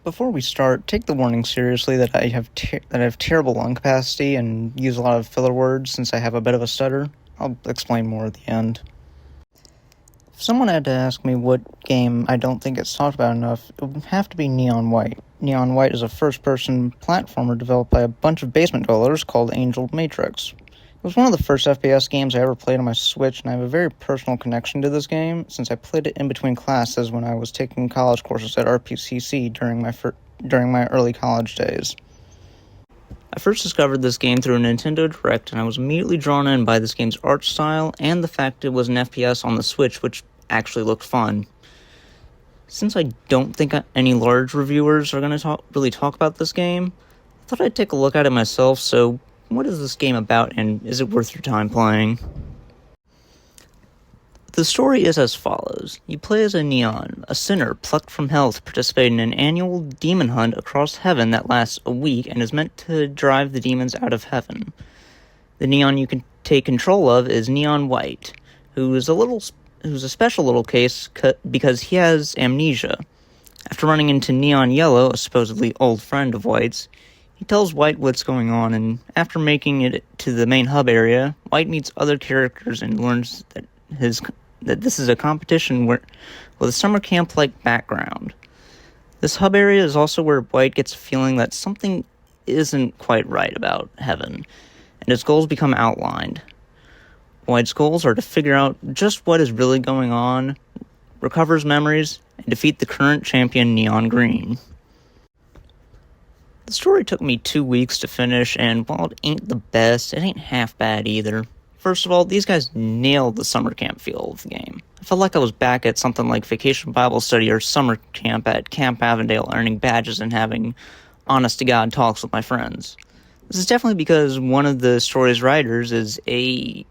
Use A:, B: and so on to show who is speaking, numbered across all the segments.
A: Before we start, take the warning seriously that I have terrible lung capacity and use a lot of filler words since I have a bit of a stutter. I'll explain more at the end. If someone had to ask me what game I don't think gets talked about enough, it would have to be Neon White. Neon White is a first-person platformer developed by a bunch of basement dwellers called Angel Matrix. It was one of the first FPS games I ever played on my Switch, and I have a very personal connection to this game since I played it in between classes when I was taking college courses at RPCC during my early college days. I first discovered this game through a Nintendo Direct, and I was immediately drawn in by this game's art style and the fact it was an FPS on the Switch, which actually looked fun. Since I don't think any large reviewers are going to really talk about this game, I thought I'd take a look at it myself, so what is this game about, and is it worth your time playing? The story is as follows. You play as a Neon, a sinner plucked from hell to participate in an annual demon hunt across heaven that lasts a week and is meant to drive the demons out of heaven. The Neon you can take control of is Neon White, who's a special little case because he has amnesia. After running into Neon Yellow, a supposedly old friend of White's, he tells White what's going on, and after making it to the main hub area, White meets other characters and learns that this is a competition with a summer camp-like background. This hub area is also where White gets a feeling that something isn't quite right about heaven, and his goals become outlined. White's goals are to figure out just what is really going on, recover his memories, and defeat the current champion Neon Green. The story took me 2 weeks to finish, and while it ain't the best, it ain't half bad either. First of all, these guys nailed the summer camp feel of the game. I felt like I was back at something like Vacation Bible Study or summer camp at Camp Avondale, earning badges and having honest-to-God talks with my friends. This is definitely because one of the story's writers is I'm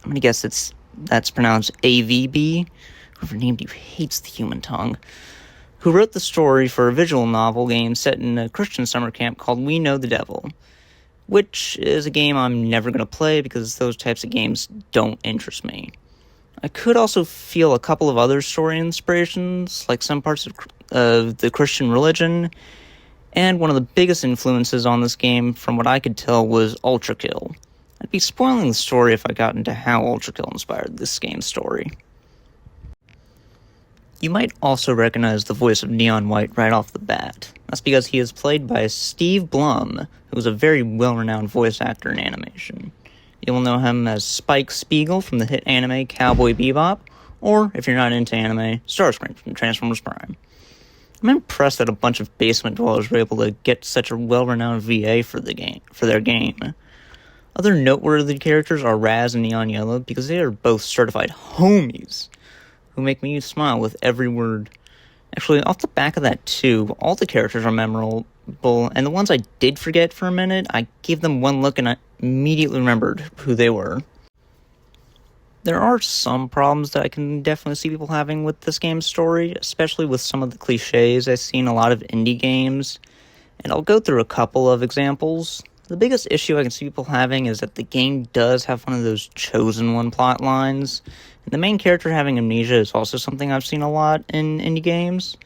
A: gonna guess that's pronounced AVB. Whoever named you hates the human tongue. Who wrote the story for a visual novel game set in a Christian summer camp called We Know the Devil, which is a game I'm never going to play because those types of games don't interest me. I could also feel a couple of other story inspirations, like some parts of the Christian religion, and one of the biggest influences on this game, from what I could tell, was Ultra Kill. I'd be spoiling the story if I got into how Ultra Kill inspired this game's story. You might also recognize the voice of Neon White right off the bat. That's because he is played by Steve Blum, who is a very well-renowned voice actor in animation. You will know him as Spike Spiegel from the hit anime Cowboy Bebop, or, if you're not into anime, Starscream from Transformers Prime. I'm impressed that a bunch of basement dwellers were able to get such a well-renowned VA for their game. Other noteworthy characters are Raz and Neon Yellow because they are both certified homies who make me smile with every word. Actually, off the back of that too, all the characters are memorable, and the ones I did forget for a minute, I gave them one look and I immediately remembered who they were. There are some problems that I can definitely see people having with this game's story, especially with some of the cliches I see in a lot of indie games, and I'll go through a couple of examples. The biggest issue I can see people having is that the game does have one of those chosen one plot lines, and the main character having amnesia is also something I've seen a lot in indie games.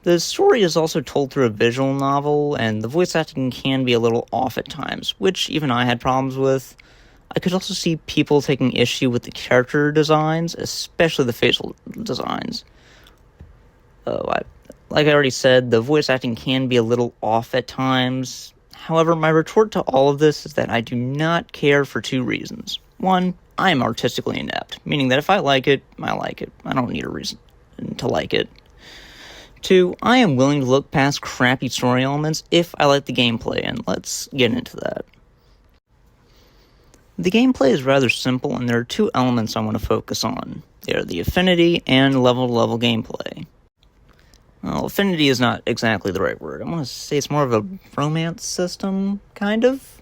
A: The story is also told through a visual novel, and the voice acting can be a little off at times, which even I had problems with. I could also see people taking issue with the character designs, especially the facial designs. Like I already said, the voice acting can be a little off at times. However, my retort to all of this is that I do not care for two reasons. One, I am artistically inept, meaning that if I like it, I like it. I don't need a reason to like it. Two, I am willing to look past crappy story elements if I like the gameplay, and let's get into that. The gameplay is rather simple, and there are two elements I want to focus on. They are the affinity and level-to-level gameplay. Well, affinity is not exactly the right word. I want to say it's more of a romance system, kind of.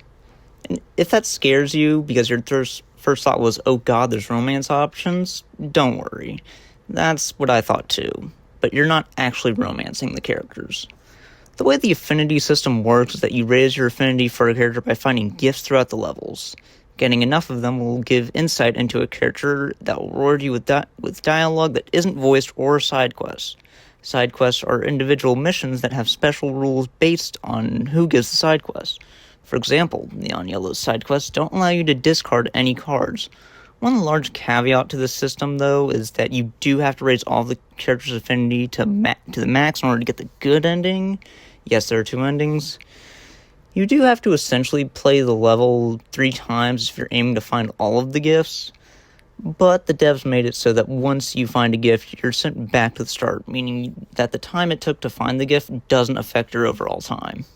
A: And if that scares you because your first thought was, oh god, there's romance options, don't worry. That's what I thought too. But you're not actually romancing the characters. The way the affinity system works is that you raise your affinity for a character by finding gifts throughout the levels. Getting enough of them will give insight into a character that will reward you with dialogue that isn't voiced or side quests. Side quests are individual missions that have special rules based on who gives the side quest. For example, Neon Yellow's side quests don't allow you to discard any cards. One large caveat to this system, though, is that you do have to raise all the characters' affinity to the max in order to get the good ending. Yes, there are 2 endings. You do have to essentially play the level 3 times if you're aiming to find all of the gifts. But the devs made it so that once you find a gift, you're sent back to the start, meaning that the time it took to find the gift doesn't affect your overall time.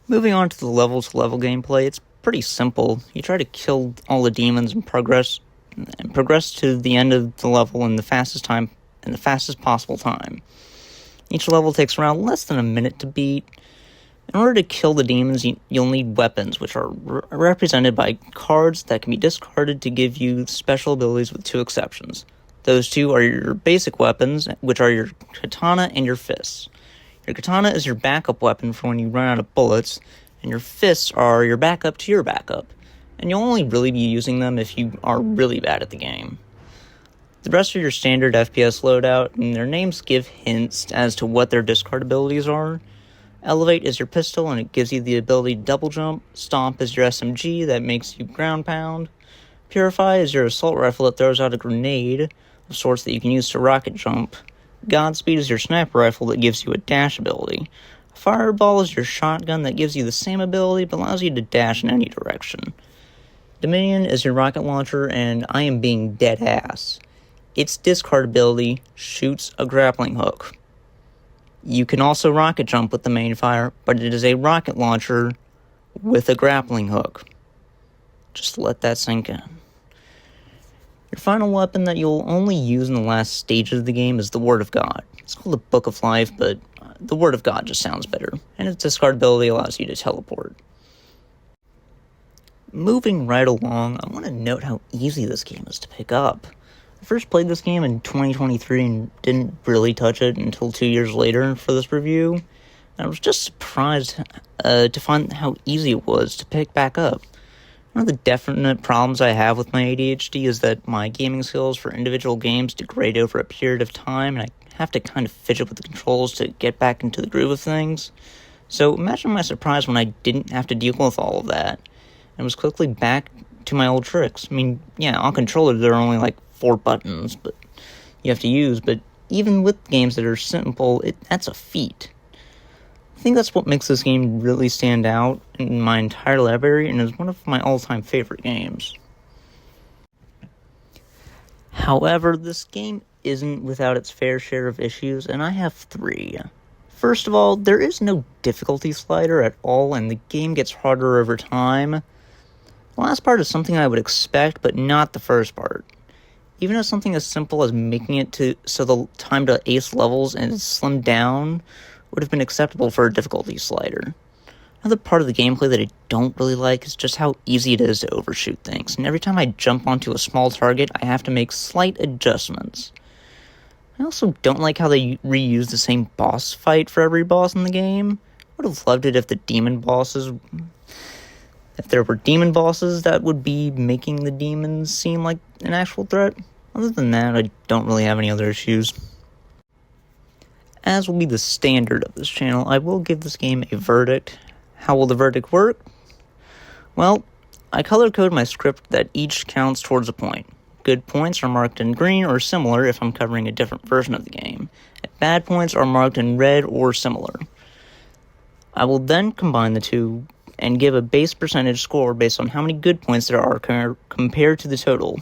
A: Moving on to the level-to-level gameplay, it's pretty simple. You try to kill all the demons and progress to the end of the level in the fastest possible time. Each level takes around less than a minute to beat. In order to kill the demons, you'll need weapons, which are represented by cards that can be discarded to give you special abilities with 2 exceptions. Those 2 are your basic weapons, which are your katana and your fists. Your katana is your backup weapon for when you run out of bullets, and your fists are your backup to your backup, and you'll only really be using them if you are really bad at the game. The rest are your standard FPS loadout, and their names give hints as to what their discard abilities are. Elevate is your pistol, and it gives you the ability to double jump. Stomp is your SMG, that makes you ground pound. Purify is your assault rifle that throws out a grenade of sorts that you can use to rocket jump. Godspeed is your sniper rifle that gives you a dash ability. Fireball is your shotgun that gives you the same ability but allows you to dash in any direction. Dominion is your rocket launcher, and I am being dead ass. Its discard ability shoots a grappling hook. You can also rocket jump with the main fire, but it is a rocket launcher with a grappling hook. Just let that sink in. Your final weapon that you'll only use in the last stage of the game is the Word of God. It's called the Book of Life, but the Word of God just sounds better, and its discard ability allows you to teleport. Moving right along, I want to note how easy this game is to pick up. I first played this game in 2023 and didn't really touch it until 2 years later for this review. And I was just surprised to find how easy it was to pick back up. One of the definite problems I have with my ADHD is that my gaming skills for individual games degrade over a period of time, and I have to kind of fidget with the controls to get back into the groove of things. So imagine my surprise when I didn't have to deal with all of that, and was quickly back to my old tricks. I mean, yeah, on controller there are only like 4 buttons but you have to use, but even with games that are simple, that's a feat. I think that's what makes this game really stand out in my entire library and is one of my all-time favorite games. However, this game isn't without its fair share of issues, and I have 3. First of all, there is no difficulty slider at all, and the game gets harder over time. The last part is something I would expect, but not the first part. Even if something as simple as making it so the time to ace levels and slimmed down would have been acceptable for a difficulty slider. Another part of the gameplay that I don't really like is just how easy it is to overshoot things, and every time I jump onto a small target, I have to make slight adjustments. I also don't like how they reuse the same boss fight for every boss in the game. I would have loved it if there were demon bosses that would be making the demons seem like an actual threat. Other than that, I don't really have any other issues. As will be the standard of this channel, I will give this game a verdict. How will the verdict work? Well, I color code my script that each counts towards a point. Good points are marked in green or similar if I'm covering a different version of the game. Bad points are marked in red or similar. I will then combine the two and give a base percentage score based on how many good points there are compared to the total.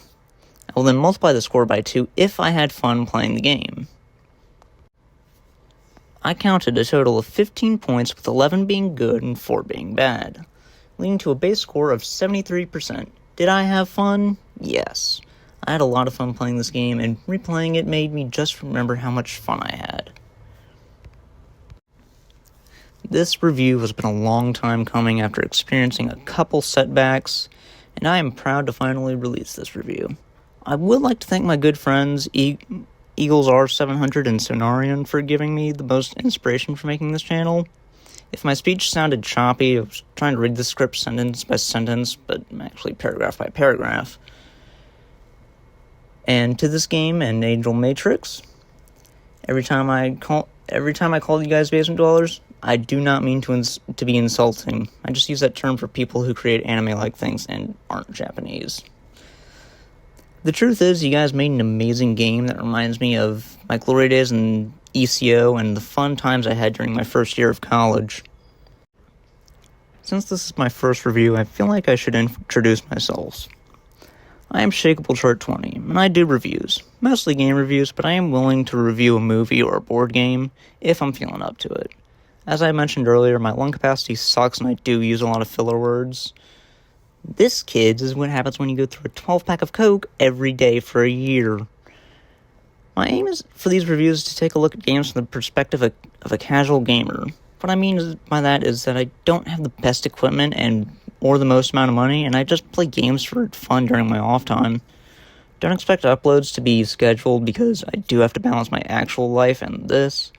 A: I will then multiply the score by 2 if I had fun playing the game. I counted a total of 15 points, with 11 being good and 4 being bad, leading to a base score of 73%. Did I have fun? Yes. I had a lot of fun playing this game, and replaying it made me just remember how much fun I had. This review has been a long time coming after experiencing a couple setbacks, and I am proud to finally release this review. I would like to thank my good friends Eagles R700 and Sonarian for giving me the most inspiration for making this channel. If my speech sounded choppy, I was trying to read the script sentence by sentence, but actually paragraph by paragraph. And to this game and Angel Matrix. Every time I call you guys basement dwellers, I do not mean to be insulting. I just use that term for people who create anime-like things and aren't Japanese. The truth is, you guys made an amazing game that reminds me of my glory days in ECO and the fun times I had during my first year of college. Since this is my first review, I feel like I should introduce myself. I am Shakeable Chart 20, and I do reviews. Mostly game reviews, but I am willing to review a movie or a board game if I'm feeling up to it. As I mentioned earlier, my lung capacity sucks and I do use a lot of filler words. This, kids, is what happens when you go through a 12-pack of Coke every day for a year. My aim is for these reviews to take a look at games from the perspective of a casual gamer. What I mean by that is that I don't have the best equipment or the most amount of money, and I just play games for fun during my off time. Don't expect uploads to be scheduled because I do have to balance my actual life and this.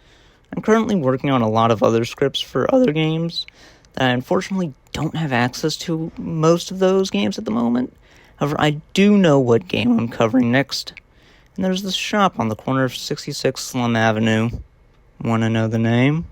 A: I'm currently working on a lot of other scripts for other games that I unfortunately don't have access to most of those games at the moment. However, I do know what game I'm covering next. And there's this shop on the corner of 66 Slum Avenue. Want to know the name?